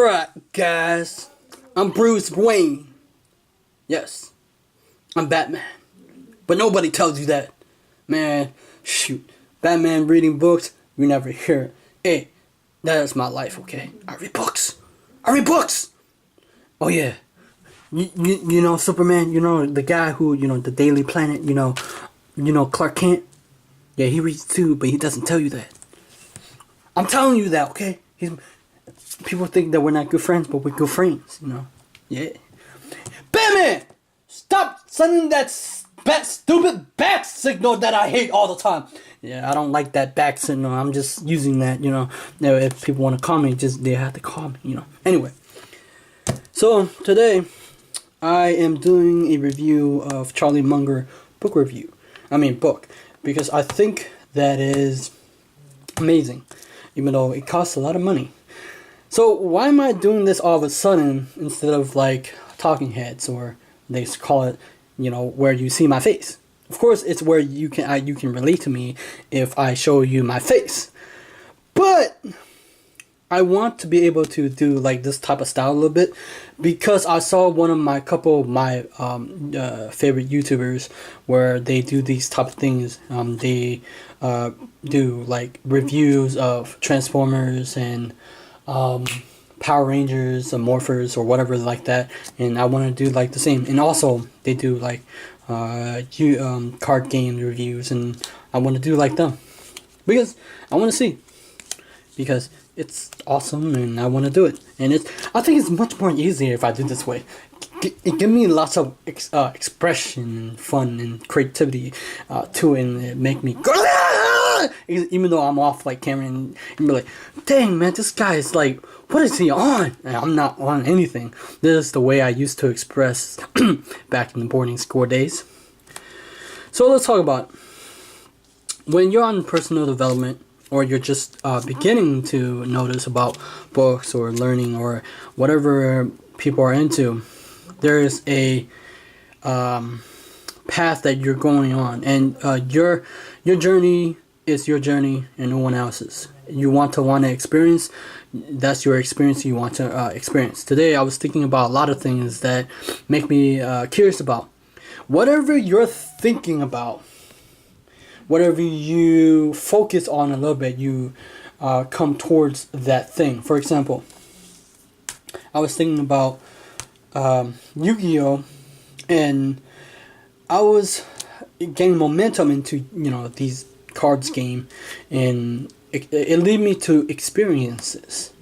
Alright, guys. I'm Bruce Wayne. Yes, I'm Batman. But nobody tells you that. Man, shoot. Batman reading books, you never hear it. Hey, that is my life, okay? I read books. Oh, yeah. You know Superman, you know the guy who, the Daily Planet, you know Clark Kent? Yeah, he reads too, but he doesn't tell you that. I'm telling you that, okay? People think that we're not good friends, but we're good friends, Yeah. Batman! Stop sending that stupid back signal that I hate all the time. Yeah, I don't like that back signal. I'm just using that, If people want to call me, they have to call me, Anyway. So, today, I am doing a review of Charlie Munger book. Because I think that is amazing. Even though it costs a lot of money. So why am I doing this all of a sudden instead of like talking heads, or they call it, where you see my face? Of course, it's where you can relate to me if I show you my face. But I want to be able to do like this type of style a little bit because I saw couple of my favorite YouTubers where they do these type of things. They do like reviews of Transformers and Power Rangers or Morphers or whatever like that, and I want to do like the same. And also they do like card game reviews, and I want to do like them because I want to see, because it's awesome and I want to do it. And I think it's much more easier if I do this way. It gives me lots of expression and fun and creativity to it, and it make me go, even though I'm off like camera and be like, dang man, this guy is like, what is he on? And I'm not on anything. This is the way I used to express back in the boarding school days. So let's talk about when you're on personal development, or you're just beginning to notice about books or learning or whatever people are into. There is a path that you're going on, and your journey is your journey and no one else's. You want to experience, that's your experience you want to experience. Today I was thinking about a lot of things that make me curious about. Whatever you're thinking about, whatever you focus on a little bit, you come towards that thing. For example, I was thinking about Yu-Gi-Oh! And I was getting momentum into, these cards game, and it led me to experiences,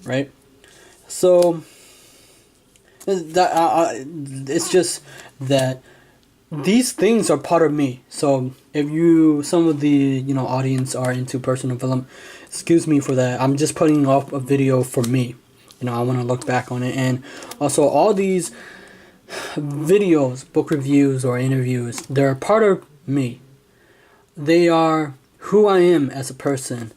right? So it's just that these things are part of me. So if some of the audience are into personal development, excuse me for that. I'm just putting off a video for me. I want to look back on it. And also all these videos, book reviews or interviews, they're part of me. They are who I am as a person.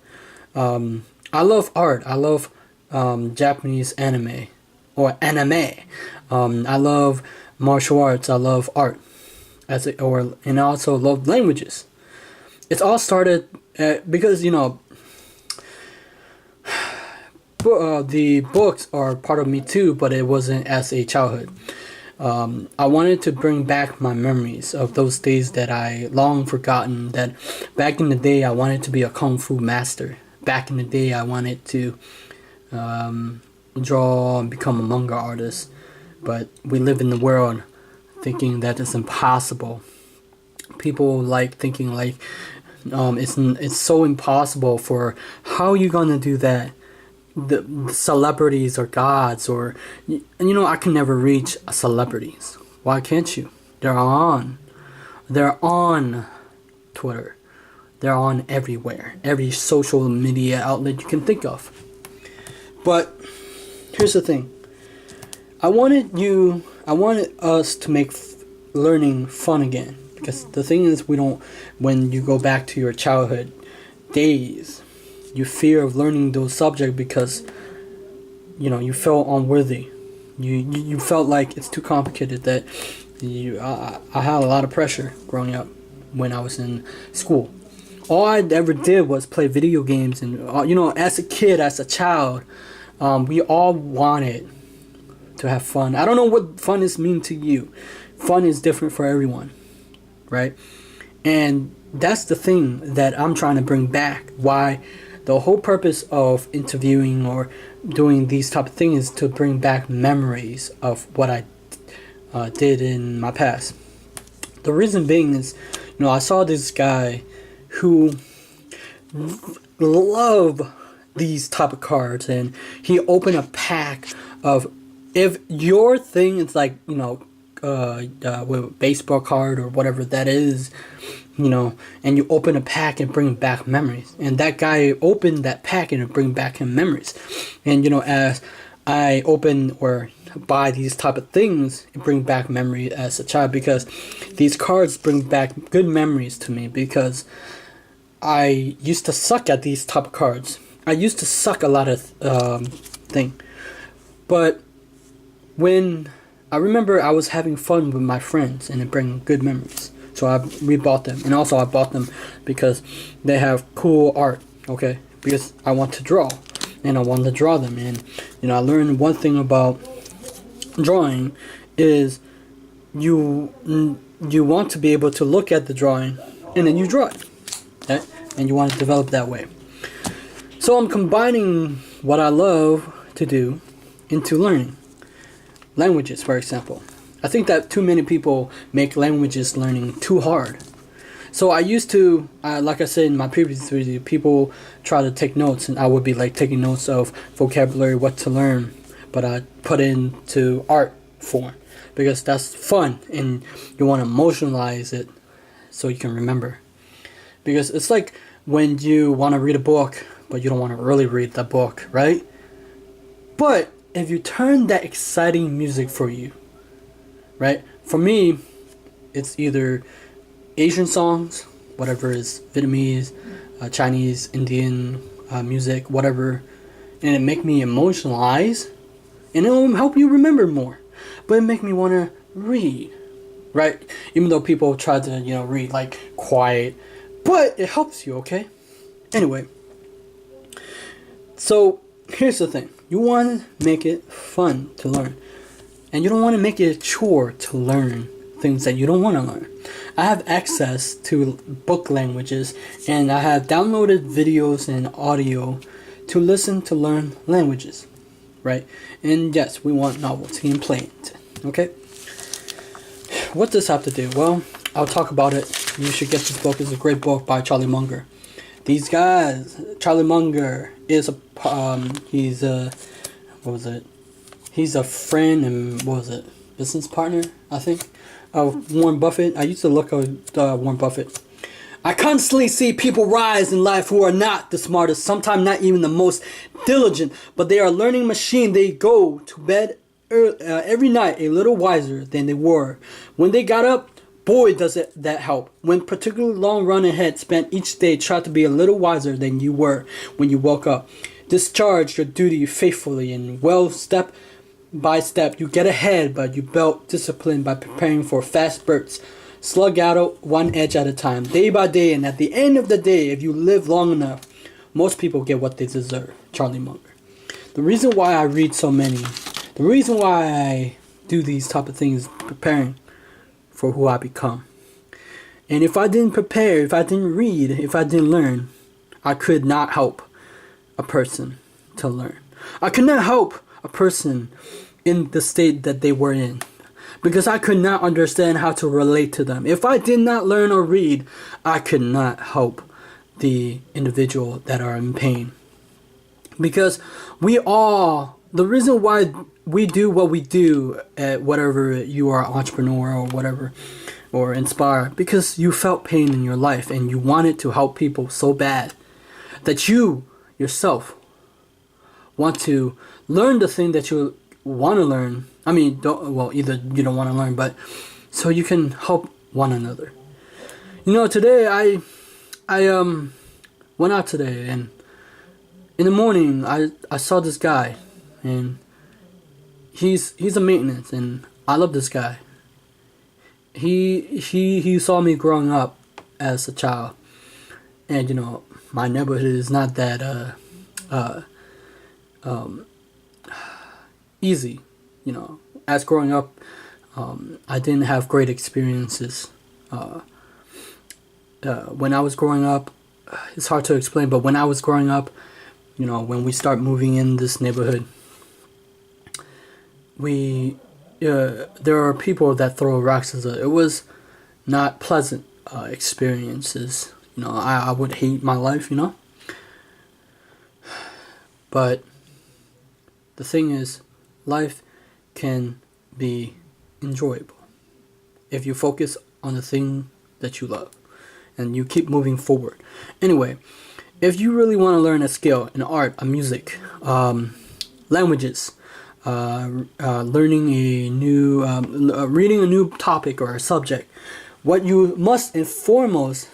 I love art. I love Japanese anime. I love martial arts. I love art. And I also love languages. It's all started because the books are part of me too, but it wasn't as a childhood. I wanted to bring back my memories of those days that I long forgotten. That back in the day I wanted to be a kung fu master. Back in the day I wanted to draw and become a manga artist. But we live in the world thinking that it's impossible. People thinking it's so impossible. For how are you gonna do that? The celebrities or gods, or I can never reach celebrities. Why can't you? They're on Twitter. They're on everywhere, every social media outlet you can think of. But here's the thing. I wanted us to make learning fun again, because the thing is, when you go back to your childhood days, you fear of learning those subjects because you felt unworthy. You felt like it's too complicated. That I had a lot of pressure growing up when I was in school. All I ever did was play video games, and as a kid, as a child, We all wanted to have fun. I don't know what fun is mean to you. Fun is different for everyone, right? And that's the thing that I'm trying to bring back. Why the whole purpose of interviewing or doing these type of things is to bring back memories of what I did in my past. The reason being is, I saw this guy who loved these type of cards, and he opened a pack of, if your thing is like, with baseball card or whatever that is, and you open a pack and bring back memories. And that guy opened that pack and bring back him memories. And as I open or buy these type of things, it bring back memory as a child, because these cards bring back good memories to me, because I used to suck at these type of cards. I used to suck a lot of thing. But when I remember I was having fun with my friends and it bring good memories. So I rebought them. And also I bought them because they have cool art, okay? Because I want to draw. And I want to draw them. And, I learned one thing about drawing is you want to be able to look at the drawing and then you draw it. Okay? And you want to develop that way. So I'm combining what I love to do into learning. Languages, for example. I think that too many people make languages learning too hard. So I used to, like I said in my previous video, people try to take notes, and I would be like taking notes of vocabulary, what to learn, but I put it into art form because that's fun and you want to emotionalize it so you can remember. Because it's like when you want to read a book, but you don't want to really read the book, right? But if you turn that exciting music for you, right? For me, it's either Asian songs, whatever is Vietnamese, Chinese, Indian music, whatever, and it make me emotionalize, and it'll help you remember more. But it make me want to read, right? Even though people try to, read like quiet, but it helps you, okay? Anyway, so here's the thing. You want to make it fun to learn. And you don't want to make it a chore to learn things that you don't want to learn. I have access to book languages, and I have downloaded videos and audio to listen to learn languages, right? And yes, we want novelty and playing, okay? What does this have to do? Well, I'll talk about it. You should get this book. It's a great book by Charlie Munger. These guys, Charlie Munger is he's a, he's a friend and, business partner, I think, of Warren Buffett. I used to look at Warren Buffett. I constantly see people rise in life who are not the smartest, sometimes not even the most diligent, but they are a learning machine. They go to bed every night a little wiser than they were when they got up. Boy, does that help. When particularly long run ahead, spent each day, try to be a little wiser than you were when you woke up. Discharge your duty faithfully and well, step by step. You get ahead, but you build discipline by preparing for fast spurts. Slug out one edge at a time, day by day, and at the end of the day, if you live long enough, most people get what they deserve. Charlie Munger. The reason why I read so many, the reason why I do these type of things, preparing for who I become. And if I didn't prepare, if I didn't read, if I didn't learn, I could not help a person to learn. I could not help a person in the state that they were in, because I could not understand how to relate to them. If I did not learn or read, I could not help the individual that are in pain. Because the reason why we do what we do at whatever you are, entrepreneur or whatever, or inspire, because you felt pain in your life and you wanted to help people so bad that you yourself want to learn the thing that you want to learn. I mean, either you don't want to learn, but so you can help one another. Today I went out today, and in the morning I saw this guy, and he's a maintenance, and I love this guy. He saw me growing up as a child, and my neighborhood is not that easy. As growing up, I didn't have great experiences. When I was growing up, it's hard to explain, but when I was growing up, when we start moving in this neighborhood, there are people that throw rocks. It was not pleasant experiences. I would hate my life, But the thing is, life can be enjoyable if you focus on the thing that you love and you keep moving forward. Anyway, if you really want to learn a skill, an art, a music, languages, learning a new, reading a new topic or a subject, what you must and foremost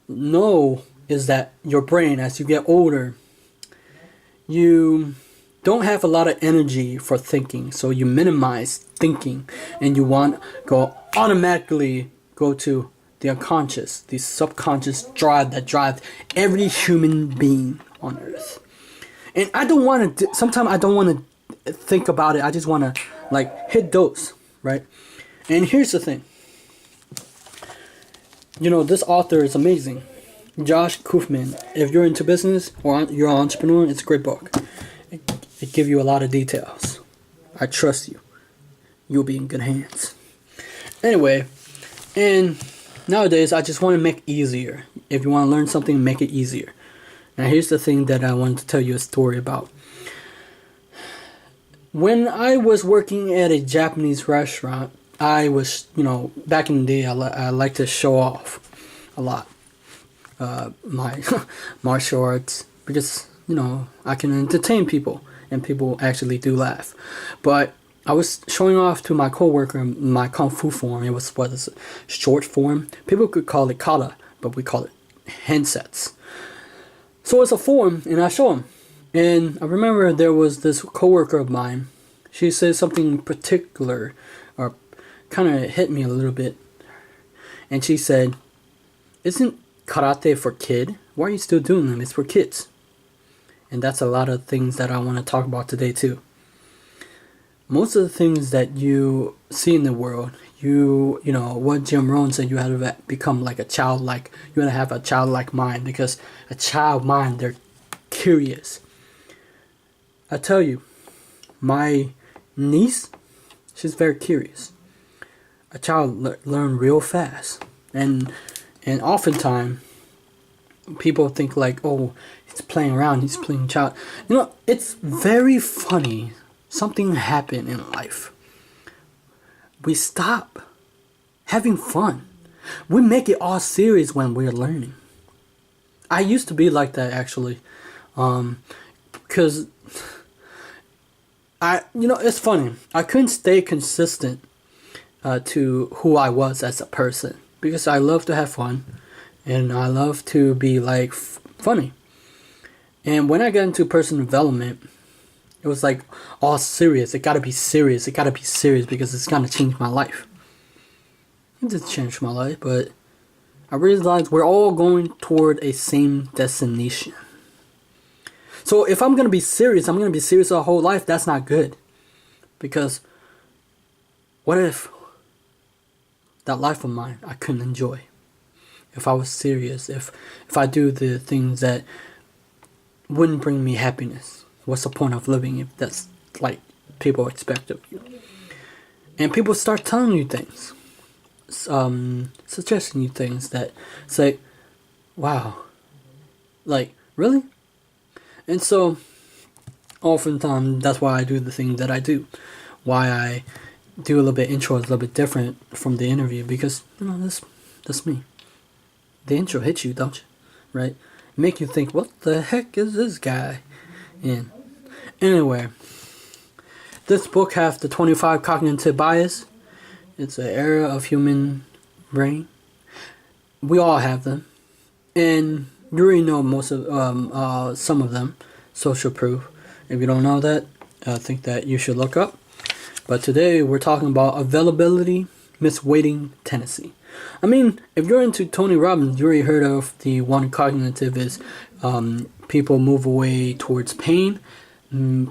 know is that your brain, as you get older, you don't have a lot of energy for thinking, so you minimize thinking, and you want to automatically go to the unconscious, the subconscious drive that drives every human being on earth. And I don't want to. Sometimes I don't want to think about it. I just want to hit those, right? And here's the thing. This author is amazing. Josh Kaufman. If you're into business or you're an entrepreneur, it's a great book. It gives you a lot of details. I trust you. You'll be in good hands. Anyway, and nowadays I just want to make it easier. If you want to learn something, make it easier. Now here's the thing that I wanted to tell you a story about. When I was working at a Japanese restaurant, I was, back in the day, I like to show off a lot. My martial arts, because I can entertain people and people actually do laugh. But I was showing off to my coworker my kung fu form. It was short form. People could call it kata, but we call it handsets. So it's a form, and I show him. And I remember there was this coworker of mine. She said something particular, or kind of hit me a little bit. And she said, "Isn't karate for kid? Why are you still doing them? It's for kids." And that's a lot of things that I want to talk about today too. Most of the things that you see in the world, what Jim Rohn said, you have to become like a childlike. You want to have a childlike mind, because a child mind, they're curious. I tell you, my niece, she's very curious. A child learn real fast, and oftentimes people think like, oh, he's playing around, he's playing child. It's very funny. Something happened in life. We stop having fun. We make it all serious when we're learning. I used to be like that, actually, because it's funny. I couldn't stay consistent to who I was as a person, because I love to have fun and I love to be funny. And when I got into personal development, it was all serious. It gotta be serious. It gotta be serious because it's gonna change my life. It didn't change my life, but I realized we're all going toward a same destination. So if I'm gonna be serious, I'm gonna be serious our whole life. That's not good. Because what if that life of mine I couldn't enjoy? If I was serious, if I do the things that wouldn't bring me happiness, what's the point of living if that's people expect of you? And people start telling you things, suggesting you things that say, wow, really? And so oftentimes that's why I do the thing that I do, why I do a little bit intro is a little bit different from the interview, because that's me. The intro hits you, don't you? Right? Make you think, what the heck is this guy in? Anyway, this book has the 25 cognitive bias. It's an area of human brain. We all have them, and you already know most of some of them. Social proof. If you don't know that, I think that you should look up. But today we're talking about availability-misweighting tendency. I mean, if you're into Tony Robbins, you already heard of the one cognitive is people move away towards pain,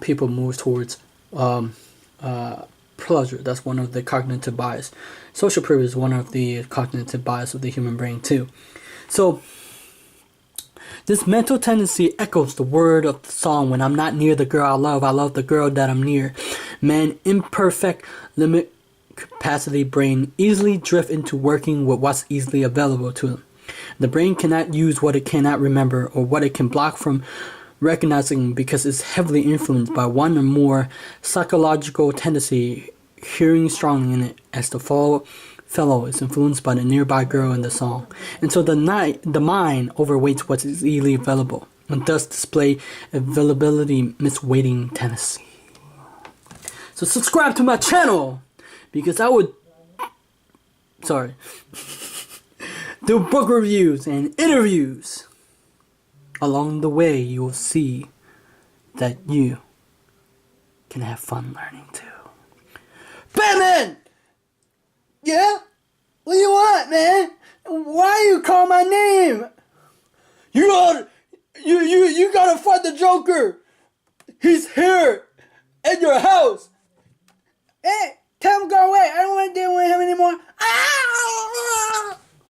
people move towards pleasure. That's one of the cognitive bias. Social proof is one of the cognitive bias of the human brain too. So this mental tendency echoes the word of the song, when I'm not near the girl I love the girl that I'm near. Man, imperfect, limit capacity brain easily drift into working with what's easily available to them. The brain cannot use what it cannot remember, or what it can block from recognizing, because it's heavily influenced by one or more psychological tendency, hearing strongly in it, as the fellow is influenced by the nearby girl in the song. And so the mind overweights what's easily available, and thus display availability-misweighting tendency. So subscribe to my channel, because I would do book reviews and interviews. Along the way, you will see that you can have fun learning too. Batman! Yeah? What do you want, man? Why you call my name? You gotta fight the Joker. He's here at your house. Hey, tell him to go away. I don't want to deal with him anymore. Ah!